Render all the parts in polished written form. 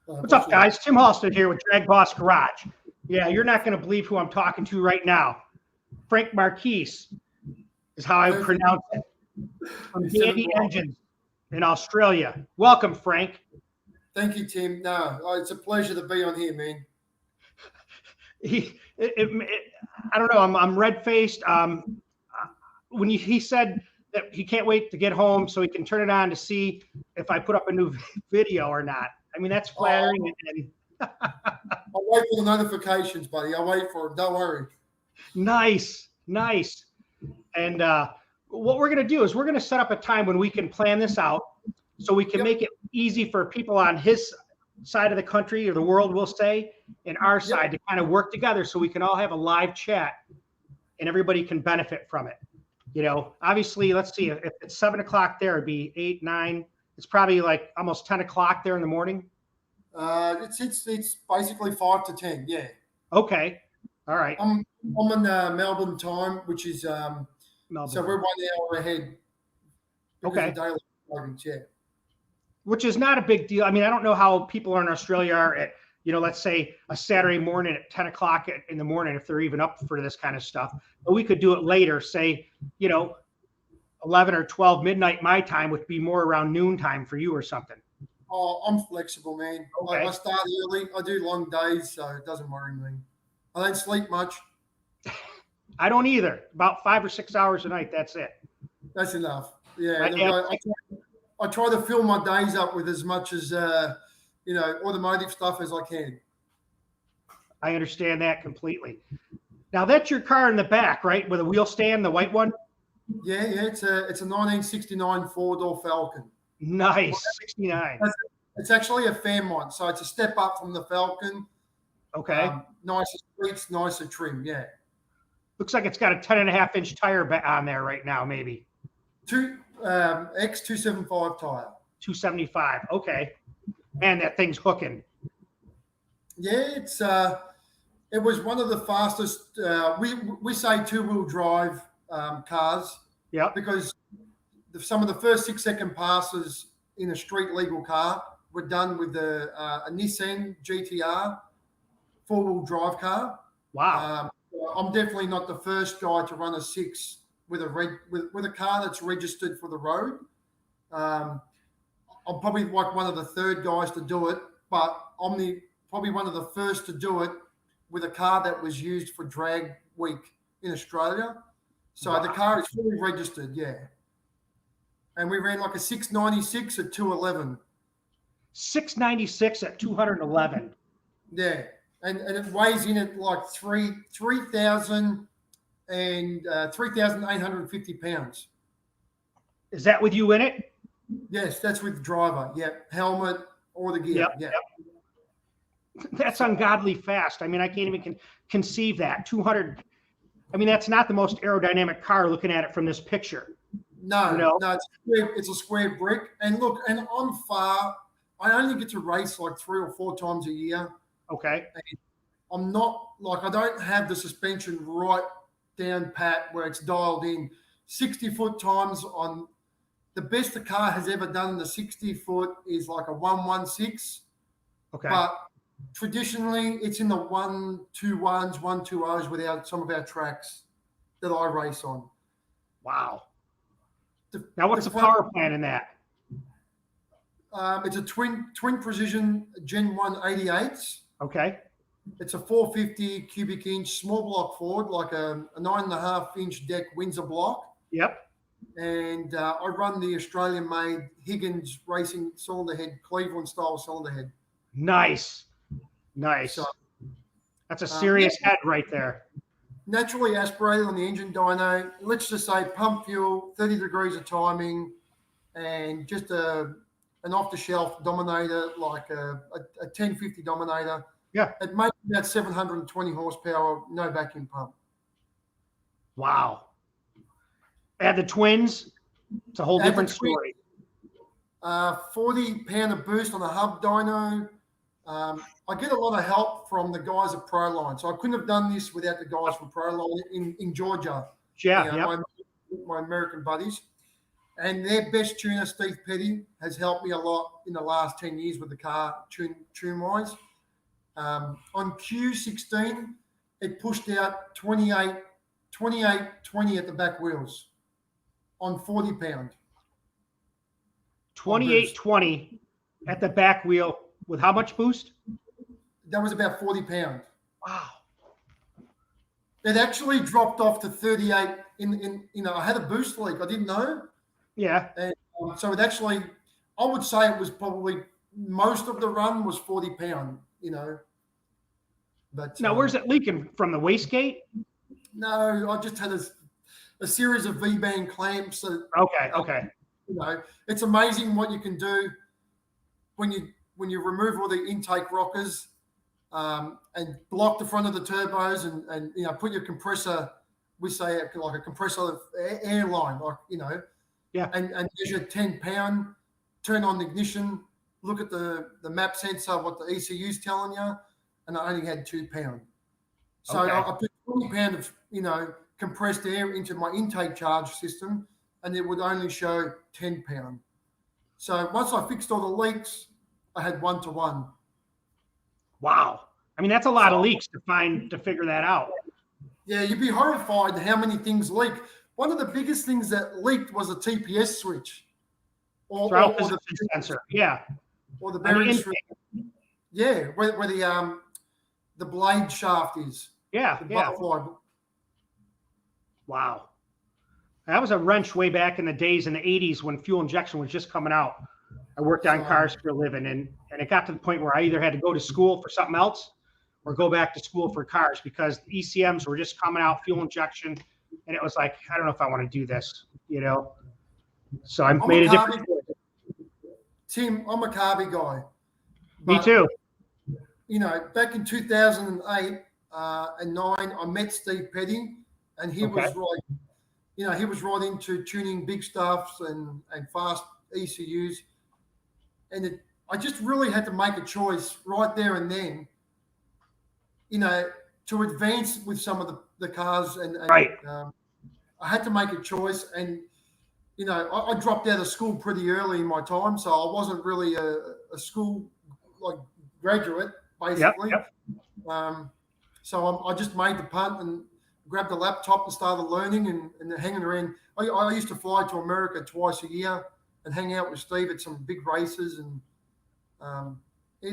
What's up, guys? Tim Halston here with DragBoss Garage. Yeah, you're not going to believe who I'm talking to right now. Frank Marchese is how I pronounce it. From Dandy Engines in Australia. Welcome, Frank. Thank you, Tim. No, it's a pleasure to be on here, man. I don't know. I'm red-faced. When he said that he can't wait to get home so he can turn it on to see if I put up a new video or not. I mean, that's flattering. I'll wait for the notifications, buddy. I'll wait for them. Don't worry. Nice. And what we're going to do is we're going to set up a time when we can plan this out so we can make it easy for people on his side of the country or the world, we'll say, and our side to kind of work together so we can all have a live chat and everybody can benefit from it. You know, obviously, let's see, if it's 7 o'clock there, it'd be 8, 9. It's probably like almost 10 o'clock there in the morning. It's basically 5 to 10. Yeah. Okay. All right. I'm in Melbourne time, which is Melbourne. So we're 1 hour ahead. Okay. Of daylight savings, yeah. Which is not a big deal. I mean, I don't know how people in Australia are at, you know, let's say a Saturday morning at 10 o'clock in the morning, if they're even up for this kind of stuff. But we could do it later, say, you know, 11 or 12 midnight my time would be more around noon time for you or something. Oh, I'm flexible, man. Okay. I start early. I do long days, so it doesn't worry me. I don't sleep much. I don't either. About 5 or 6 hours a night. That's it. That's enough. Yeah. I try to fill my days up with as much as, you know, automotive stuff as I can. I understand that completely. Now that's your car in the back, right? With a wheel stand, the white one? Yeah. It's a 1969 Ford Falcon. Nice. 69. It's actually a Fairmont, so it's a step up from the Falcon. Okay. Nicer streets, nicer trim, yeah. Looks like it's got a 10.5-inch tire on there right now, maybe. X275 tire. 275. Okay. Man, that thing's hooking. Yeah, it was one of the fastest. We say two-wheel drive cars. Yeah. Because some of the first 6-second passes in a street legal car were done with a Nissan GTR 4-wheel drive car. Wow. I'm definitely not the first guy to run a 6 with a car that's registered for the road. I'm probably like one of the third guys to do it, but I'm probably one of the first to do it with a car that was used for drag week in Australia. So the car is fully registered, yeah. And we ran like a 696 at 211. 696 at 211. Yeah. And it weighs in at like 3,850 pounds. Is that with you in it? Yes, that's with the driver. Yeah, helmet, or the gear. Yep. That's ungodly fast. I mean, I can't even conceive that. 200. I mean, that's not the most aerodynamic car looking at it from this picture. No, it's a square brick. And look, and I'm far. I only get to race like 3 or 4 times a year. Okay. And I'm not like, I don't have the suspension right down pat where it's dialed in. 60-foot times on the best the car has ever done in the 60-foot is like a 116. Okay. But traditionally it's in the 121s, 120s without some of our tracks that I race on. Wow. Now what's the power plant in that? It's a twin precision Gen 1 88s. Okay. It's a 450 cubic inch small block Ford, like a 9.5-inch deck Windsor block. Yep. And I run the Australian-made Higgins Racing cylinder head, Cleveland style cylinder head. Nice. So, that's a serious head right there. Naturally aspirated on the engine dyno. Let's just say pump fuel, 30 degrees of timing, and just an off-the-shelf Dominator, like a 1050 Dominator. Yeah. It makes about 720 horsepower, no vacuum pump. Wow. Add the twins, it's a whole different story. 40-pound of boost on the hub dyno. I get a lot of help from the guys at Proline. So I couldn't have done this without the guys from Proline in Georgia. Yeah. My American buddies. And their best tuner, Steve Petty, has helped me a lot in the last 10 years with the car tune-wise. On Q16, it pushed out 28, 20 at the back wheels on 40 pound. 2820 at the back wheel with how much boost? That was about 40 pound. Wow. It actually dropped off to 38 I had a boost leak. I didn't know. Yeah. And so it actually, I would say it was probably most of the run was 40 pound, But now, where's it leaking from? The wastegate? No, I just had a series of V-band clamps. Okay. It's amazing what you can do when you remove all the intake rockers and block the front of the turbos and put your compressor, we say like a compressor air line, Yeah. and measure 10 pound, turn on the ignition, look at the map sensor, what the ECU is telling you, and I only had 2 pound. So Okay. I put 20 pound of, compressed air into my intake charge system, and it would only show 10 pound. So once I fixed all the leaks, I had 1-to-1. Wow. I mean, that's a lot of leaks to figure that out. Yeah, you'd be horrified how many things leak. One of the biggest things that leaked was a TPS switch. Or Position sensor. Yeah. Or the bearing switch. Yeah, where the blade shaft is. Yeah, Butterfly. Wow. That was a wrench way back in the days in the 80s when fuel injection was just coming out. I worked on cars for a living, and it got to the point where I either had to go to school for something else or go back to school for cars because the ECMs were just coming out, fuel injection, and it was like, I don't know if I want to do this, So I made a different choice. Tim, I'm a carby guy. Me too. Back in 2008 and 9, I met Steve Petty, and he was right. He was right into tuning big stuffs and fast ECUs, and I just really had to make a choice right there and then. To advance with some of the cars, and right. I had to make a choice, and I dropped out of school pretty early in my time, so I wasn't really a school graduate basically. Yep. So I just made the punt and grabbed the laptop and started learning and hanging around. I used to fly to America twice a year and hang out with Steve at some big races, and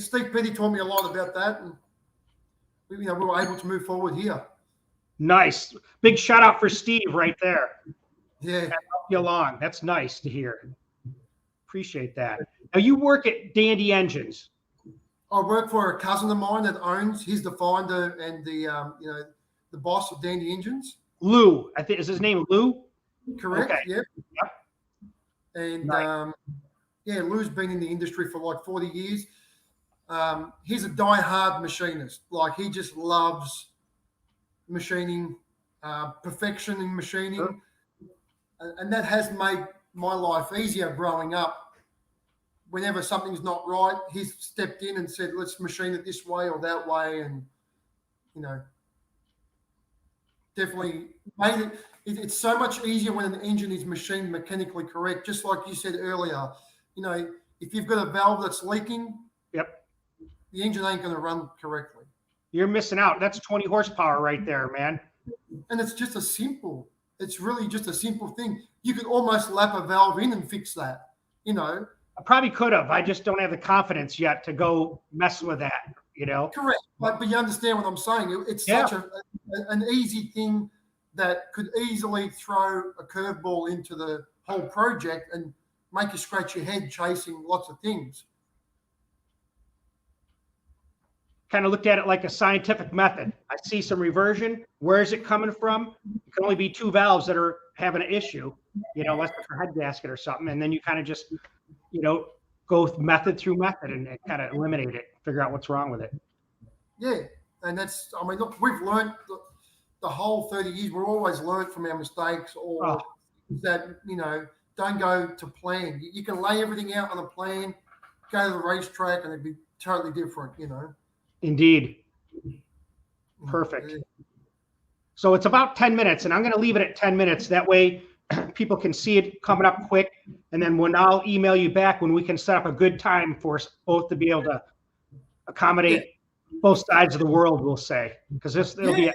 Steve Petty taught me a lot about that, and we were able to move forward here. Nice. Big shout out for Steve right there. Yeah. That helped you along. That's nice to hear. Appreciate that. Now you work at Dandy Engines. I work for a cousin of mine that owns. He's the founder and the boss of Dandy Engines. Lou, I think is his name Lou. Correct. Okay. Yep. And nice. Lou's been in the industry for like 40 years. He's a die-hard machinist. Like, he just loves machining, perfection in machining. Sure. And that has made my life easier growing up. Whenever something's not right, he's stepped in and said, let's machine it this way or that way. And, definitely made it. It's so much easier when an engine is machined mechanically correct. Just like you said earlier, if you've got a valve that's leaking, yep, the engine ain't going to run correctly. You're missing out. That's 20 horsepower right there, man. And it's really just a simple thing. You could almost lap a valve in and fix that, I probably could have. I just don't have the confidence yet to go mess with that, Correct. But you understand what I'm saying. It's such an easy thing that could easily throw a curveball into the whole project and make you scratch your head chasing lots of things. Kind of looked at it like a scientific method. I see some reversion. Where is it coming from? It can only be 2 valves that are having an issue, unless it's a head gasket or something. And then you kind of just, go method through method and kind of eliminate it, figure out what's wrong with it. Yeah. And look, we've learned the whole 30 years. We're always learned from our mistakes or that, don't go to plan. You can lay everything out on a plan, go to the racetrack, and it'd be totally different, Indeed. Perfect. So it's about 10 minutes, and I'm going to leave it at 10 minutes. That way people can see it coming up quick. And then when I'll email you back when we can set up a good time for us both to be able to accommodate both sides of the world, we'll say, because it'll be.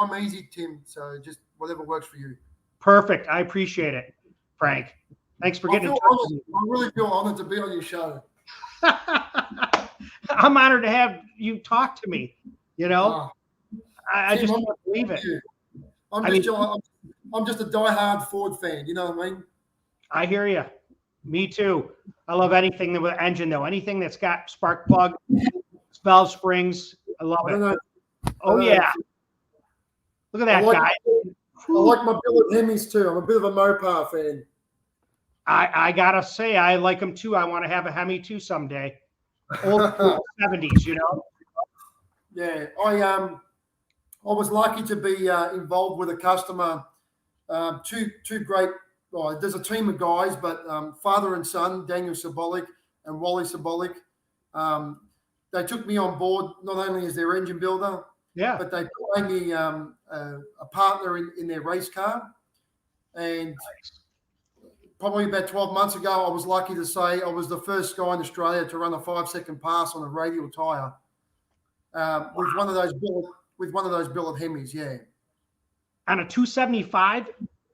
I'm easy, Tim. So just whatever works for you. Perfect. I appreciate it, Frank. Thanks for getting in touch with me. I really feel honored to be on your show. I'm honored to have you talk to me. You know, I just can't believe it. I'm just a diehard Ford fan. You know what I mean? I hear you. Me too. I love anything with an engine, though. Anything that's got spark plug, valve springs. I love it. Oh, yeah. Look at that guy. I like my billet Hemis too. I'm a bit of a Mopar fan. I gotta say, I like them too. I want to have a Hemi too someday. Old 70s, you know. Yeah, I was lucky to be involved with a customer. Two great. Well, there's a team of guys, but father and son, Daniel Sobolik and Wally Sobolik. They took me on board not only as their engine builder, but they made me a partner in their race car. And probably about 12 months ago, I was lucky to say I was the first guy in Australia to run a 5-second pass on a radial tire with one of those billet Hemis. Yeah. On a 275.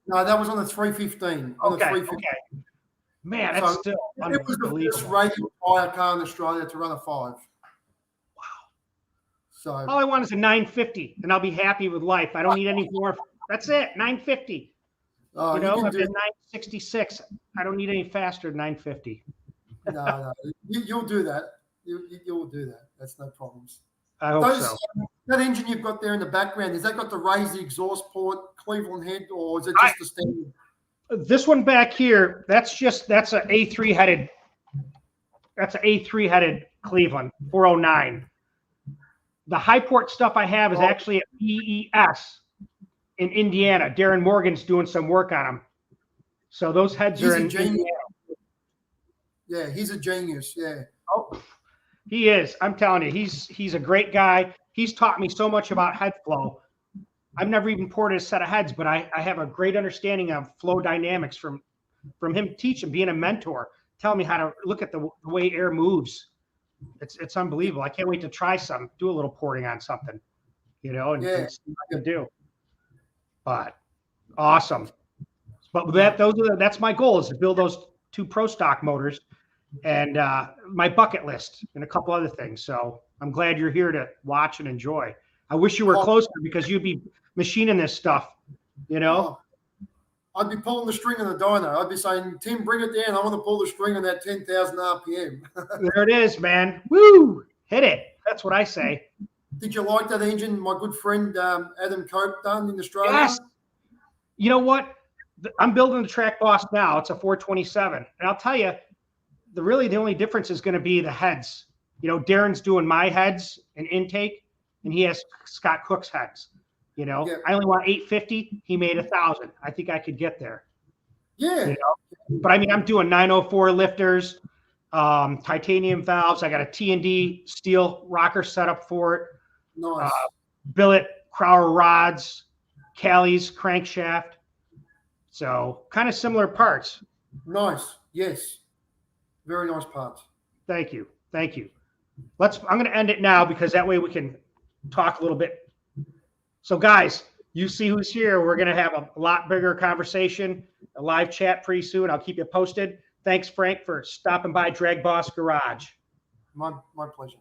No, that was on the 315. Okay. Man, that's still it was the first radial tire car in Australia to run a 5. Wow. So all I want is a 950, and I'll be happy with life. I don't need any more. That's it, 950. I've been 966. I don't need any faster than 950. No, you'll do that. You'll do that. That's no problems. I hope so. That engine you've got there in the background, has that got to raise the exhaust port, Cleveland head, or is it just the standard? This one back here, that's an A3 headed. That's an A3 headed Cleveland 409. The high port stuff I have is actually at PES in Indiana. Darren Morgan's doing some work on them. So those heads are in Indiana. Yeah, he's a genius. Yeah. Oh, he is. I'm telling you, he's a great guy. He's taught me so much about head flow. I've never even ported a set of heads, but I have a great understanding of flow dynamics from him teaching, being a mentor, telling me how to look at the way air moves. It's unbelievable. I can't wait to try some, do a little porting on something, and see what I can do. But awesome. But that's my goal, is to build those 2 Pro Stock motors and my bucket list and a couple other things. So I'm glad you're here to watch and enjoy. I wish you were closer, because you'd be machining this stuff, I'd be pulling the string on the dyno. I'd be saying, Tim, bring it down. I want to pull the string on that 10,000 RPM. There it is, man. Woo! Hit it. That's what I say. Did you like that engine my good friend Adam Cope done in Australia? Yes. You know what? I'm building the DragBoss now. It's a 427. And I'll tell you, the only difference is going to be the heads. Darren's doing my heads and intake, and he has Scott Cook's heads. I only want 850. He made 1,000. I think I could get there. Yeah. But I mean, I'm doing 904 lifters, titanium valves. I got a T&D steel rocker setup for it. Nice. Billet Crowder rods, Callie's crankshaft. So kind of similar parts. Nice. Yes. Very nice parts. Thank you. I'm going to end it now, because that way we can talk a little bit. So guys, you see who's here. We're going to have a lot bigger conversation, a live chat pretty soon. I'll keep you posted. Thanks, Frank, for stopping by DragBoss Garage. My pleasure.